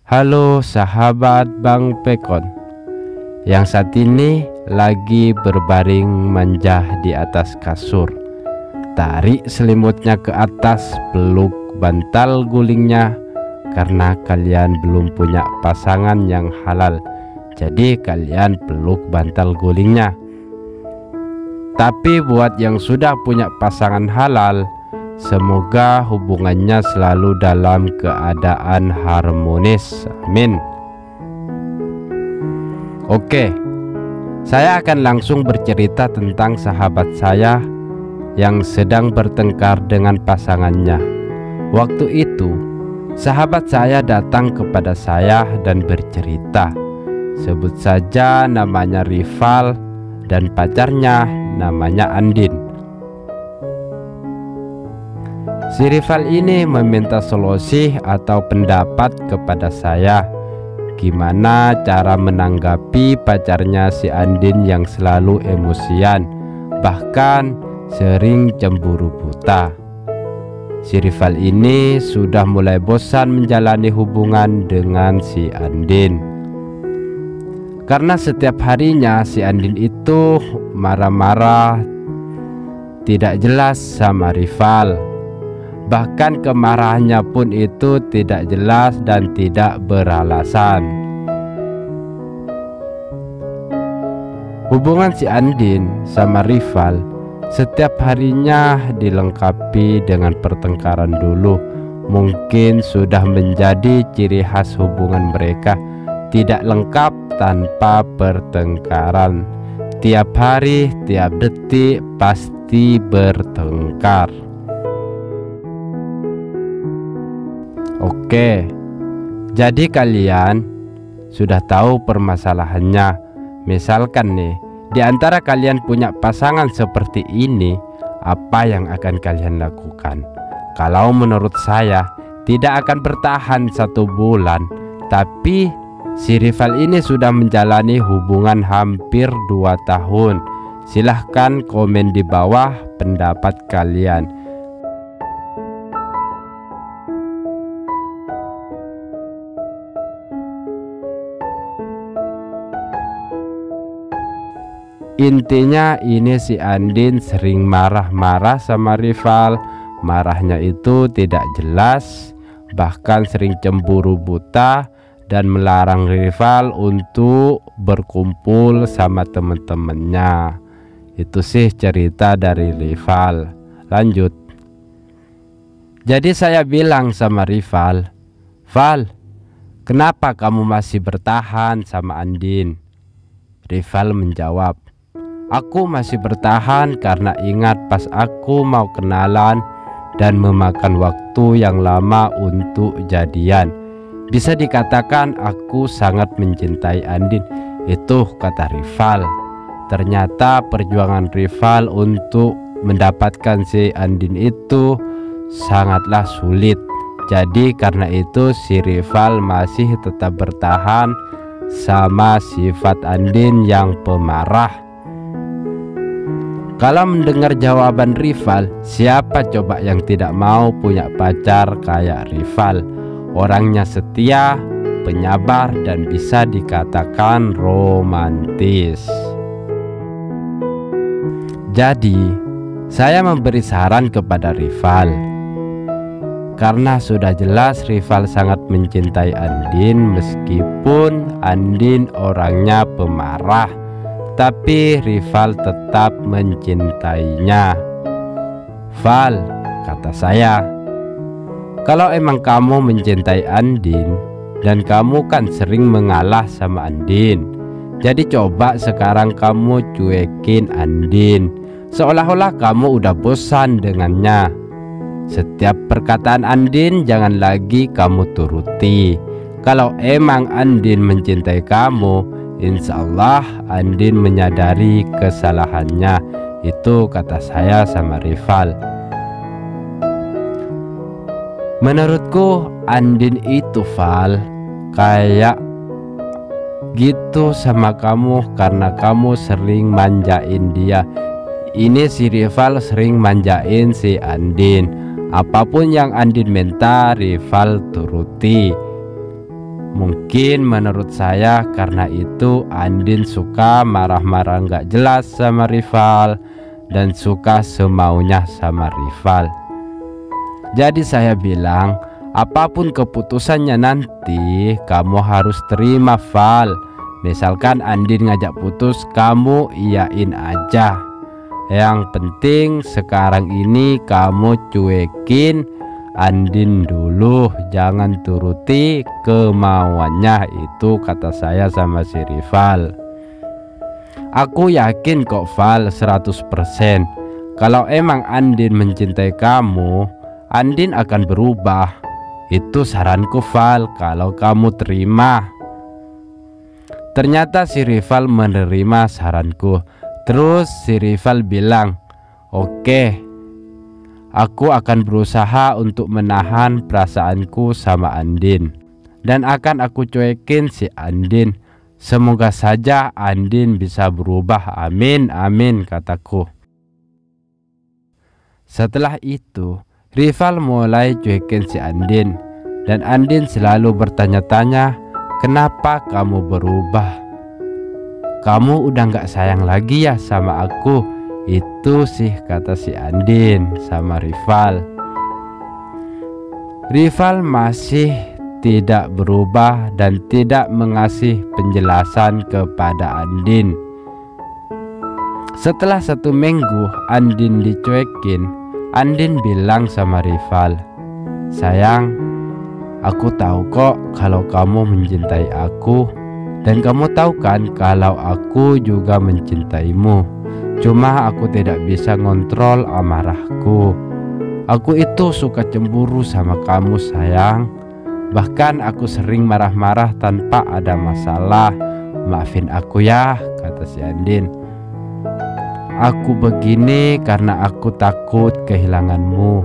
Halo sahabat Bang Pekon yang saat ini lagi berbaring manja di atas kasur. Tarik selimutnya ke atas, peluk bantal gulingnya, karena kalian belum punya pasangan yang halal. Jadi kalian peluk bantal gulingnya. Tapi buat yang sudah punya pasangan halal, semoga hubungannya selalu dalam keadaan harmonis. Amin. Oke, saya akan langsung bercerita tentang sahabat saya yang sedang bertengkar dengan pasangannya. Waktu itu, sahabat saya datang kepada saya dan bercerita. Sebut saja namanya Rival dan pacarnya namanya Andin. Si Rival ini meminta solusi atau pendapat kepada saya, gimana cara menanggapi pacarnya si Andin yang selalu emosian, bahkan sering cemburu buta. Si Rival ini sudah mulai bosan menjalani hubungan dengan si Andin, karena setiap harinya si Andin itu marah-marah tidak jelas sama Rival. Bahkan kemarahannya pun itu tidak jelas dan tidak beralasan. Hubungan si Andin sama Rival setiap harinya dilengkapi dengan pertengkaran dulu. Mungkin sudah menjadi ciri khas hubungan mereka, tidak lengkap tanpa pertengkaran. Tiap hari, tiap detik pasti bertengkar. Oke, jadi kalian sudah tahu permasalahannya. Misalkan nih, di antara kalian punya pasangan seperti ini, apa yang akan kalian lakukan? Kalau menurut saya, tidak akan bertahan 1 bulan. Tapi si Rival ini sudah menjalani hubungan hampir 2 tahun. Silahkan komen di bawah pendapat kalian. Intinya ini si Andin sering marah-marah sama Rival. Marahnya itu tidak jelas, bahkan sering cemburu buta dan melarang Rival untuk berkumpul sama teman-temannya. Itu sih cerita dari Rival. Lanjut. Jadi saya bilang sama Rival, "Val, kenapa kamu masih bertahan sama Andin?" Rival menjawab, "Aku masih bertahan karena ingat pas aku mau kenalan dan memakan waktu yang lama untuk jadian. Bisa dikatakan aku sangat mencintai Andin." Itu kata Rival. Ternyata perjuangan Rival untuk mendapatkan si Andin itu sangatlah sulit. Jadi karena itu si Rival masih tetap bertahan sama sifat Andin yang pemarah. Kalau mendengar jawaban Rival, siapa coba yang tidak mau punya pacar kayak Rival? Orangnya setia, penyabar, dan bisa dikatakan romantis. Jadi, saya memberi saran kepada Rival. Karena sudah jelas Rival sangat mencintai Andin, meskipun Andin orangnya pemarah, tapi Rival tetap mencintainya. "Val," kata saya, "kalau emang kamu mencintai Andin, dan kamu kan sering mengalah sama Andin, jadi coba sekarang kamu cuekin Andin, seolah-olah kamu udah bosan dengannya. Setiap perkataan Andin jangan lagi kamu turuti. Kalau emang Andin mencintai kamu, insya Allah Andin menyadari kesalahannya." Itu kata saya sama Rival. Menurutku Andin itu, Val, kayak gitu sama kamu karena kamu sering manjain dia. Ini si Rival sering manjain si Andin. Apapun yang Andin minta, Rival turuti. Mungkin menurut saya karena itu Andin suka marah-marah nggak jelas sama rival dan suka semaunya sama rival. Jadi saya bilang, apapun keputusannya nanti kamu harus terima, Val. Misalkan Andin ngajak putus, kamu iyain aja. Yang penting sekarang ini kamu cuekin Andin dulu, jangan turuti kemauannya. Itu kata saya sama si rival. Aku yakin kok Val 100%. Kalau emang Andin mencintai kamu, Andin akan berubah. Itu saranku Val, kalau kamu terima. Ternyata si rival menerima saranku. Terus si rival bilang, oke, aku akan berusaha untuk menahan perasaanku sama Andin, dan akan aku cuekin si Andin. Semoga saja Andin bisa berubah, amin amin, kataku. Setelah itu rival mulai cuekin si Andin, dan Andin selalu bertanya-tanya, kenapa kamu berubah? Kamu udah gak sayang lagi ya sama aku? Itu sih kata si Andin sama rival. Rival masih tidak berubah dan tidak mengasih penjelasan kepada Andin. Setelah 1 minggu Andin dicuekin, Andin bilang sama rival, sayang, aku tahu kok kalau kamu mencintai aku, dan kamu tahu kan kalau aku juga mencintaimu. Cuma aku tidak bisa ngontrol amarahku. Aku itu suka cemburu sama kamu sayang. Bahkan aku sering marah-marah tanpa ada masalah. Maafin aku ya, kata si Andin. Aku begini karena aku takut kehilanganmu,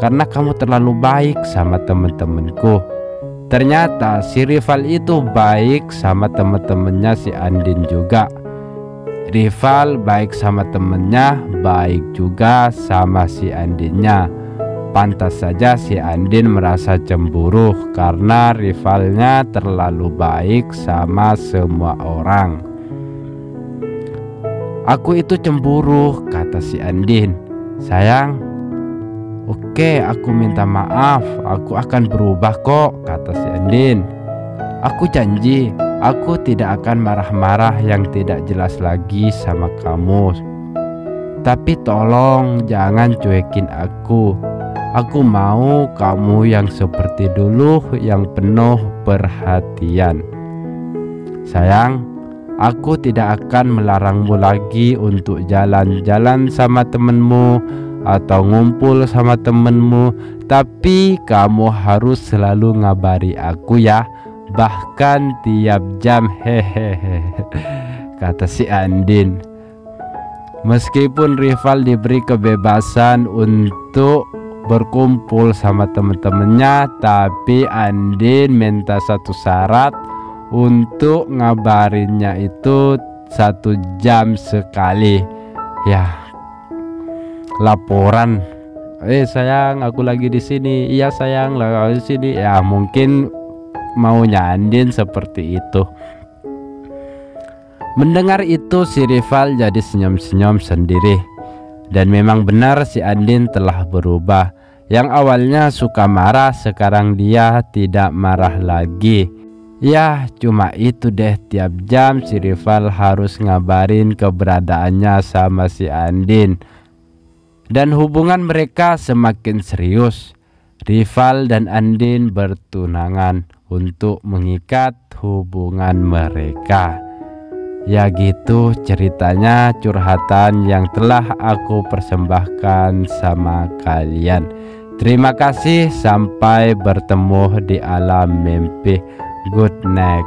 karena kamu terlalu baik sama temen-temenku. Ternyata si rival itu baik sama temen-temennya si Andin juga. Rival baik sama temennya, baik juga sama si Andinnya. Pantas saja si Andin merasa cemburu karena rivalnya terlalu baik sama semua orang. Aku itu cemburu, kata si Andin. Sayang, oke, aku minta maaf, aku akan berubah kok, kata si Andin. Aku janji, aku tidak akan marah-marah yang tidak jelas lagi sama kamu. Tapi tolong jangan cuekin aku. Aku mau kamu yang seperti dulu, yang penuh perhatian. Sayang, aku tidak akan melarangmu lagi untuk jalan-jalan sama temenmu atau ngumpul sama temenmu, tapi kamu harus selalu ngabari aku ya, bahkan tiap jam, hehehe, kata si Andin. Meskipun rival diberi kebebasan untuk berkumpul sama temen-temennya, tapi Andin minta satu syarat, untuk ngabarinnya itu 1 jam sekali. Ya, laporan, sayang aku lagi di sini, iya sayang lagi di sini. Ya mungkin maunya Andin seperti itu. Mendengar itu si rival jadi senyum-senyum sendiri. Dan memang benar si Andin telah berubah. Yang awalnya suka marah, sekarang dia tidak marah lagi. Ya cuma itu deh, tiap jam si rival harus ngabarin keberadaannya sama si Andin. Dan hubungan mereka semakin serius. Rival dan Andin bertunangan untuk mengikat hubungan mereka. Ya gitu ceritanya, curhatan yang telah aku persembahkan sama kalian. Terima kasih, sampai bertemu di alam mimpi. Good night.